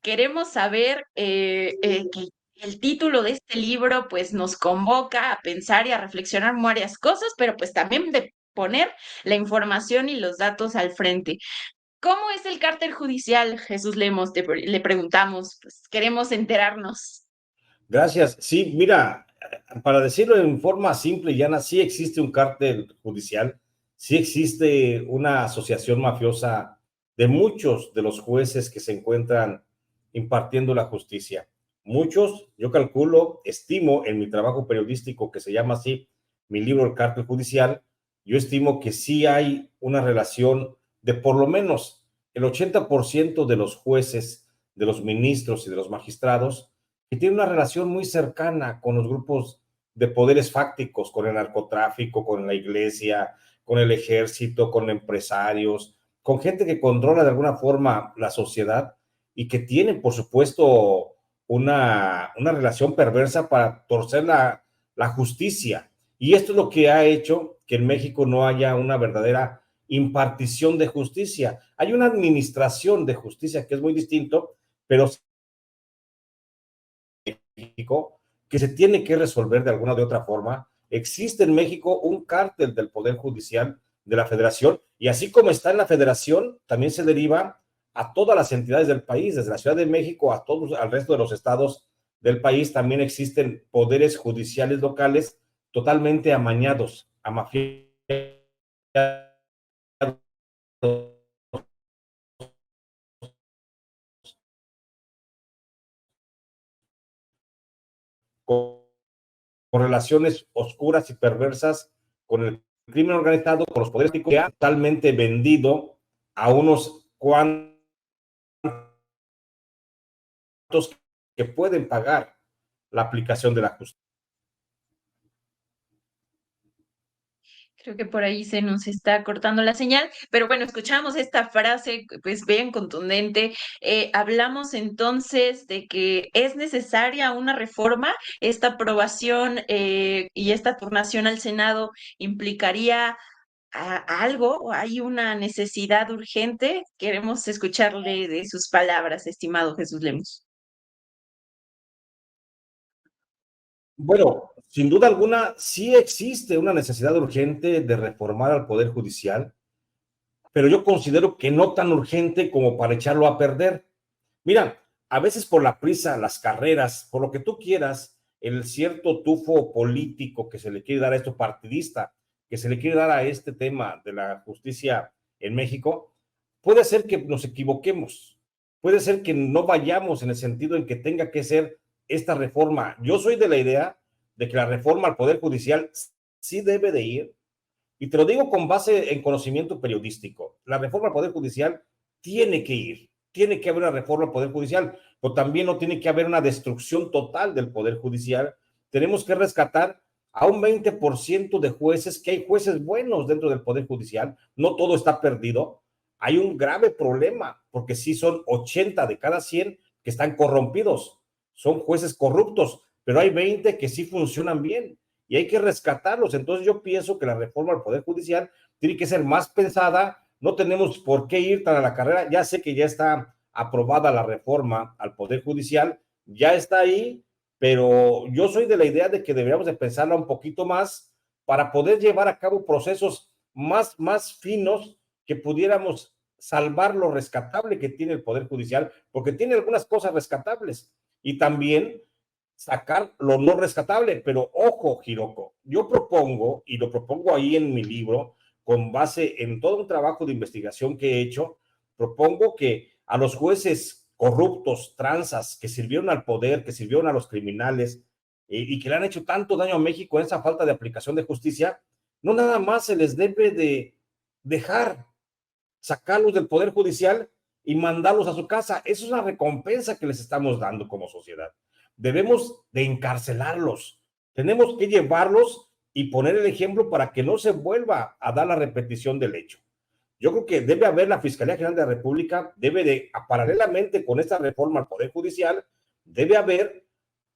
queremos saber que el título de este libro pues nos convoca a pensar y a reflexionar varias cosas, pero pues también de poner la información y los datos al frente. ¿Cómo es el cártel judicial, Jesús Lemos? Le preguntamos, pues queremos enterarnos. Gracias. Sí, mira, para decirlo en forma simple y llana, sí existe un cártel judicial, sí existe una asociación mafiosa de muchos de los jueces que se encuentran impartiendo la justicia. Muchos, yo calculo, estimo en mi trabajo periodístico que se llama así, mi libro El cártel judicial, yo estimo que sí hay una relación de por lo menos el 80% de los jueces, de los ministros y de los magistrados que tiene una relación muy cercana con los grupos de poderes fácticos, con el narcotráfico, con la iglesia, con el ejército, con empresarios, con gente que controla de alguna forma la sociedad y que tienen, por supuesto, una relación perversa para torcer la justicia. Y esto es lo que ha hecho que en México no haya una verdadera impartición de justicia. Hay una administración de justicia que es muy distinto, pero México que se tiene que resolver de alguna de otra forma. Existe en México un cártel del Poder Judicial de la Federación y así como está en la Federación, también se deriva a todas las entidades del país, desde la Ciudad de México a todos, al resto de los estados del país, también existen poderes judiciales locales totalmente amañados, amafiados, con relaciones oscuras y perversas con el crimen organizado, con los poderes que ha totalmente vendido a unos cuantos que pueden pagar la aplicación de la justicia. Creo que por ahí se nos está cortando la señal, pero bueno, escuchamos esta frase, pues bien contundente. Hablamos entonces de que es necesaria una reforma. Esta aprobación y esta turnación al Senado implicaría algo, o hay una necesidad urgente. Queremos escucharle de sus palabras, estimado Jesús Lemos. Bueno, sin duda alguna, sí existe una necesidad urgente de reformar al Poder Judicial, pero yo considero que no tan urgente como para echarlo a perder. Mira, a veces por la prisa, las carreras, por lo que tú quieras, el cierto tufo político que se le quiere dar a esto partidista, que se le quiere dar a este tema de la justicia en México, puede ser que nos equivoquemos, puede ser que no vayamos en el sentido en que tenga que ser esta reforma. Yo soy de la idea de que la reforma al Poder Judicial sí debe de ir, y te lo digo con base en conocimiento periodístico. La reforma al Poder Judicial tiene que ir, tiene que haber una reforma al Poder Judicial, pero también no tiene que haber una destrucción total del Poder Judicial. Tenemos que rescatar a un 20% de jueces, que hay jueces buenos dentro del Poder Judicial, no todo está perdido. Hay un grave problema, porque sí son 80 de cada 100 que están corrompidos, son jueces corruptos, pero hay 20 que sí funcionan bien y hay que rescatarlos. Entonces yo pienso que la reforma al Poder Judicial tiene que ser más pensada, no tenemos por qué ir tan a la carrera. Ya sé que ya está aprobada la reforma al Poder Judicial, ya está ahí, pero yo soy de la idea de que deberíamos de pensarla un poquito más para poder llevar a cabo procesos más finos que pudiéramos salvar lo rescatable que tiene el Poder Judicial, porque tiene algunas cosas rescatables y también sacar lo no rescatable. Pero ojo, Hiroko, yo propongo, y lo propongo ahí en mi libro, con base en todo un trabajo de investigación que he hecho, propongo que a los jueces corruptos, tranzas, que sirvieron al poder, que sirvieron a los criminales y que le han hecho tanto daño a México en esa falta de aplicación de justicia, no nada más se les debe de dejar sacarlos del Poder Judicial y mandarlos a su casa. Eso es una recompensa que les estamos dando como sociedad. Debemos de encarcelarlos. Tenemos que llevarlos y poner el ejemplo para que no se vuelva a dar la repetición del hecho. Yo creo que debe haber la Fiscalía General de la República, debe de, paralelamente con esta reforma al Poder Judicial, debe haber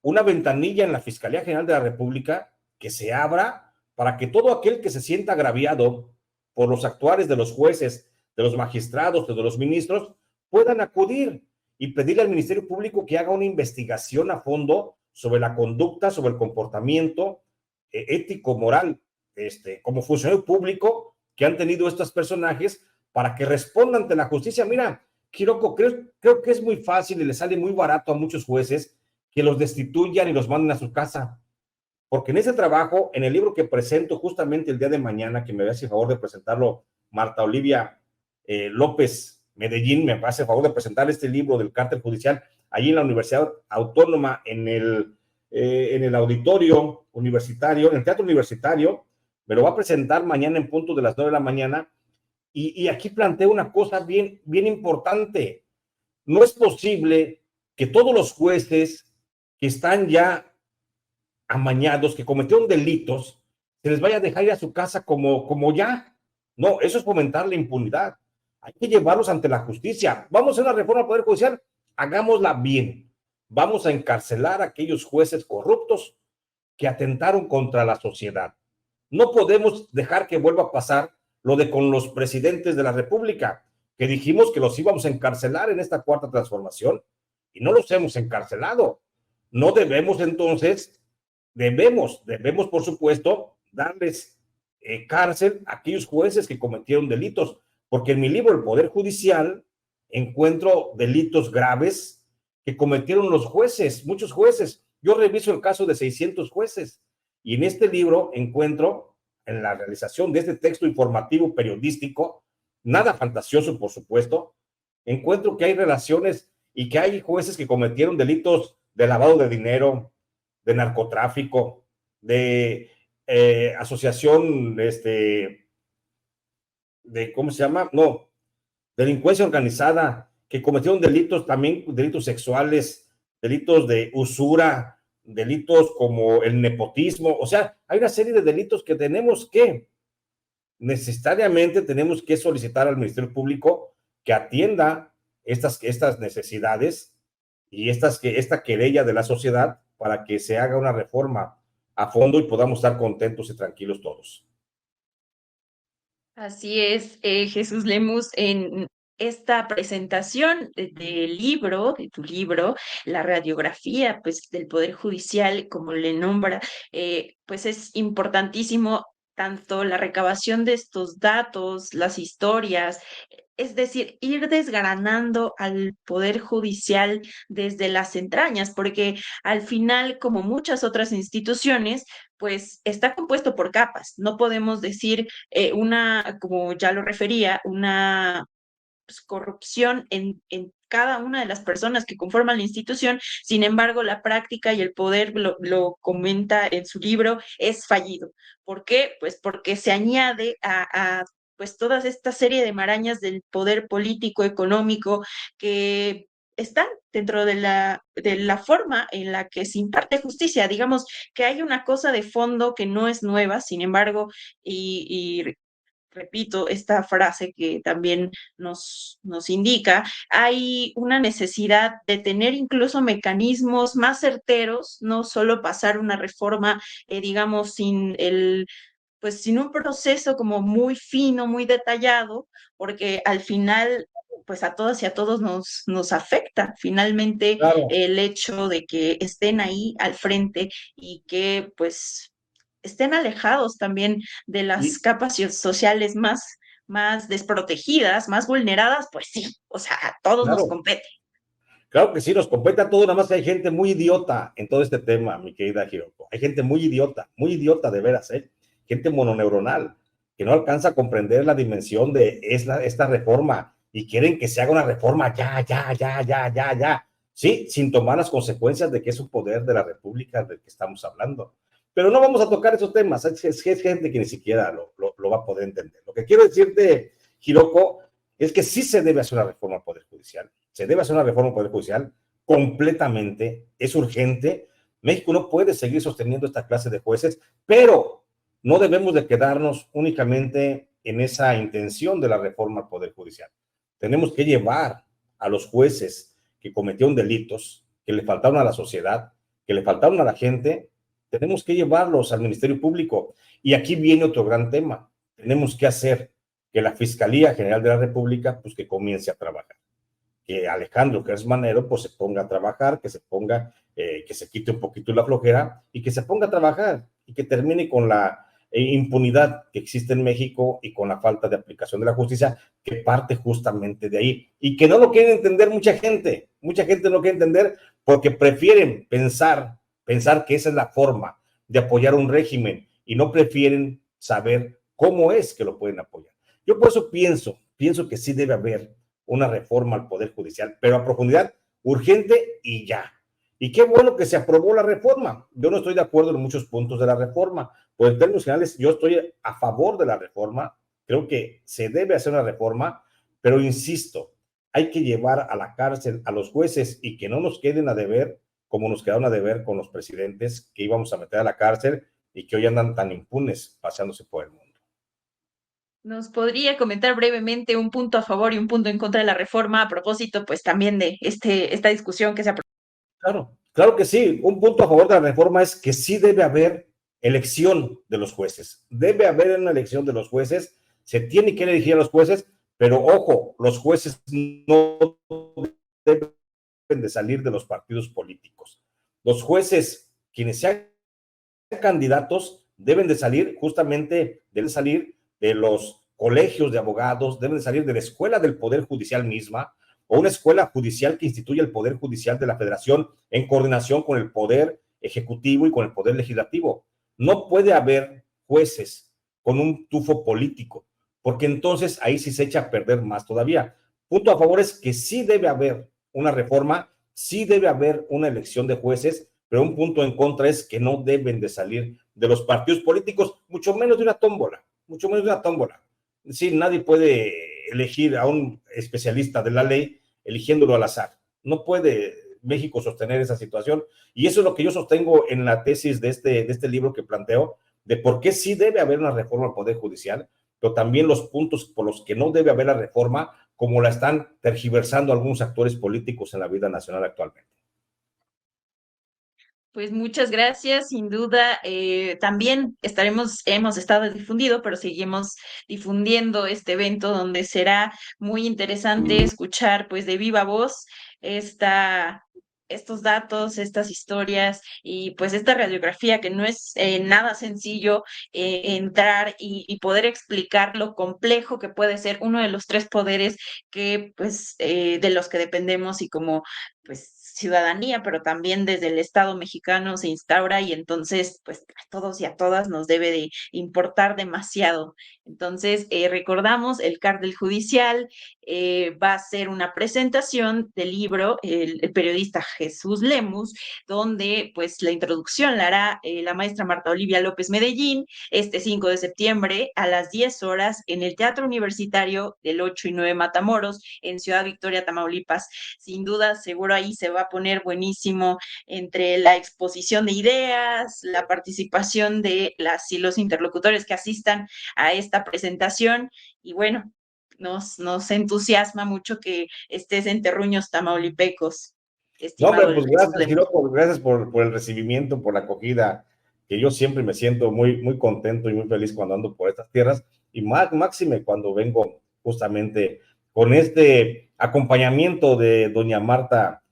una ventanilla en la Fiscalía General de la República que se abra para que todo aquel que se sienta agraviado por los actuares de los jueces, de los magistrados, de los ministros, puedan acudir y pedirle al Ministerio Público que haga una investigación a fondo sobre la conducta, sobre el comportamiento ético, moral, como funcionario público que han tenido estos personajes para que respondan ante la justicia. Mira, Quiroco, creo que es muy fácil y le sale muy barato a muchos jueces que los destituyan y los manden a su casa. Porque en ese trabajo, en el libro que presento justamente el día de mañana, que me hace el favor de presentarlo Marta Olivia López Medellín, me hace el favor de presentar este libro del cártel judicial, allí en la Universidad Autónoma, en el auditorio universitario, en el teatro universitario, me lo va a presentar mañana en punto de las 9 de la mañana, y aquí planteo una cosa bien, bien importante. No es posible que todos los jueces que están ya amañados, que cometieron delitos, se les vaya a dejar ir a su casa como ya. No, eso es fomentar la impunidad. Hay que llevarlos ante la justicia. Vamos a hacer una reforma al Poder Judicial, hagámosla bien. Vamos a encarcelar a aquellos jueces corruptos que atentaron contra la sociedad. No podemos dejar que vuelva a pasar lo de con los presidentes de la República, que dijimos que los íbamos a encarcelar en esta cuarta transformación y no los hemos encarcelado. No debemos entonces, debemos por supuesto, darles cárcel a aquellos jueces que cometieron delitos, porque en mi libro El Poder Judicial encuentro delitos graves que cometieron los jueces, muchos jueces. Yo reviso el caso de 600 jueces y en este libro encuentro, en la realización de este texto informativo periodístico, nada fantasioso, por supuesto, encuentro que hay relaciones y que hay jueces que cometieron delitos de lavado de dinero, de narcotráfico, de asociación, ¿cómo se llama? No, delincuencia organizada, que cometieron delitos también, delitos sexuales, delitos de usura, delitos como el nepotismo. O sea, hay una serie de delitos que necesariamente tenemos que solicitar al Ministerio Público que atienda estas necesidades y esta querella de la sociedad para que se haga una reforma a fondo y podamos estar contentos y tranquilos todos. Así es, Jesús Lemus, en esta presentación del libro, de tu libro, la radiografía, pues, del Poder Judicial, como le nombra, pues es importantísimo tanto la recabación de estos datos, las historias, es decir, ir desgranando al Poder Judicial desde las entrañas, porque al final, como muchas otras instituciones, pues está compuesto por capas. No podemos decir como ya lo refería, una pues, corrupción en cada una de las personas que conforman la institución. Sin embargo, la práctica y el poder, lo comenta en su libro, es fallido. ¿Por qué? Pues porque se añade a pues toda esta serie de marañas del poder político, económico, que están dentro de la forma en la que se imparte justicia. Digamos que hay una cosa de fondo que no es nueva, sin embargo, y repito esta frase que también nos indica, hay una necesidad de tener incluso mecanismos más certeros, no solo pasar una reforma, digamos, pues sin un proceso como muy fino, muy detallado, porque al final pues a todas y a todos nos afecta finalmente Claro. el hecho de que estén ahí al frente y que pues estén alejados también de las Y capas sociales más desprotegidas, más vulneradas, pues sí, o sea, a todos nos claro, compete. claro que sí, nos compete a todo, nada más que hay gente muy idiota en todo este tema, mi querida Hiroko. Hay gente muy idiota de veras, ¿eh? Gente mononeuronal, que no alcanza a comprender la dimensión de esta reforma y quieren que se haga una reforma ya. Sí, sin tomar las consecuencias de que es un poder de la República del que estamos hablando. Pero no vamos a tocar esos temas, es gente que ni siquiera lo va a poder entender. Lo que quiero decirte, Hiroko, es que sí se debe hacer una reforma al Poder Judicial. Se debe hacer una reforma al Poder Judicial completamente, es urgente. México no puede seguir sosteniendo esta clase de jueces, pero no debemos de quedarnos únicamente en esa intención de la reforma al Poder Judicial. Tenemos que llevar a los jueces que cometieron delitos, que le faltaron a la sociedad, que le faltaron a la gente, tenemos que llevarlos al Ministerio Público. Y aquí viene otro gran tema. Tenemos que hacer que la Fiscalía General de la República, pues que comience a trabajar, que Alejandro Gertz Manero pues se ponga a trabajar, que se ponga, que se quite un poquito la flojera y que se ponga a trabajar y que termine con la impunidad que existe en México y con la falta de aplicación de la justicia que parte justamente de ahí y que no lo quiere entender mucha gente no quiere entender porque prefieren pensar que esa es la forma de apoyar un régimen y no prefieren saber cómo es que lo pueden apoyar. Yo por eso pienso que sí debe haber una reforma al Poder Judicial, pero a profundidad, urgente y ya. Y qué bueno que se aprobó la reforma. Yo no estoy de acuerdo en muchos puntos de la reforma, pues en términos generales yo estoy a favor de la reforma, creo que se debe hacer una reforma, pero insisto, hay que llevar a la cárcel a los jueces y que no nos queden a deber como nos quedaron a deber con los presidentes que íbamos a meter a la cárcel y que hoy andan tan impunes paseándose por el mundo. ¿Nos podría comentar brevemente un punto a favor y un punto en contra de la reforma a propósito, pues también de esta discusión que se ha... Claro que sí. Un punto a favor de la reforma es que sí debe haber elección de los jueces. Debe haber una elección de los jueces. Se tiene que elegir a los jueces, pero ojo, los jueces no deben de salir de los partidos políticos. Los jueces, quienes sean candidatos, deben salir de los colegios de abogados, deben salir de la escuela del Poder Judicial misma, o una escuela judicial que instituya el Poder Judicial de la Federación en coordinación con el Poder Ejecutivo y con el Poder Legislativo. No puede haber jueces con un tufo político, porque entonces ahí sí se echa a perder más todavía. Punto a favor es que sí debe haber una reforma, sí debe haber una elección de jueces, pero un punto en contra es que no deben de salir de los partidos políticos, mucho menos de una tómbola, mucho menos de una tómbola. Sí, nadie puede elegir a un especialista de la ley eligiéndolo al azar. No puede México sostener esa situación. Y eso es lo que yo sostengo en la tesis de este libro que planteo, de por qué sí debe haber una reforma al Poder Judicial, pero también los puntos por los que no debe haber la reforma, como la están tergiversando algunos actores políticos en la vida nacional actualmente. Pues muchas gracias, sin duda. También hemos estado difundido, pero seguimos difundiendo este evento donde será muy interesante escuchar pues de viva voz esta, estos datos, estas historias y pues esta radiografía que no es nada sencillo entrar y poder explicar lo complejo que puede ser uno de los tres poderes que pues de los que dependemos y como pues ciudadanía, pero también desde el Estado mexicano se instaura y entonces, pues a todos y a todas nos debe de importar demasiado. Entonces, recordamos, el cártel judicial va a ser una presentación del libro el periodista Jesús Lemus, donde pues la introducción la hará la maestra Marta Olivia López Medellín este 5 de septiembre a las 10 horas en el Teatro Universitario del 8 y 9 Matamoros en Ciudad Victoria, Tamaulipas. Sin duda, seguro ahí se va a poner buenísimo entre la exposición de ideas, la participación de las y los interlocutores que asistan a esta presentación y bueno, nos entusiasma mucho que estés en Terruños Tamaulipecos, No, hombre, estimado pues Jesús gracias, Lemos. Giroco, gracias por el recibimiento, por la acogida, que yo siempre me siento muy contento y muy feliz cuando ando por estas tierras, y máxime cuando vengo justamente con este acompañamiento de doña Marta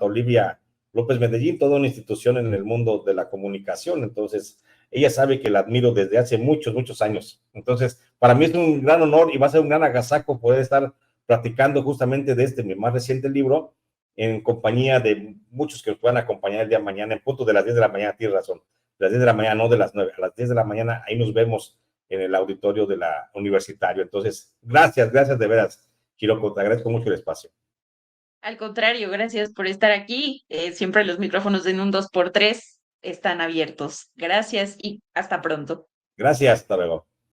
Olivia López Medellín, toda una institución en el mundo de la comunicación, entonces ella sabe que la admiro desde hace muchos años, entonces para mí es un gran honor y va a ser un gran agasajo poder estar platicando justamente de mi más reciente libro, en compañía de muchos que nos puedan acompañar el día de mañana, en punto de las 10 de la mañana, tienes razón, de las 10 de la mañana, no de las 9, a las 10 de la mañana, ahí nos vemos en el auditorio de la universitario. Entonces, gracias de veras, Quiroco, te agradezco mucho el espacio. Al contrario, gracias por estar aquí. Siempre los micrófonos en un 2x3 están abiertos. Gracias y hasta pronto. Gracias, hasta luego.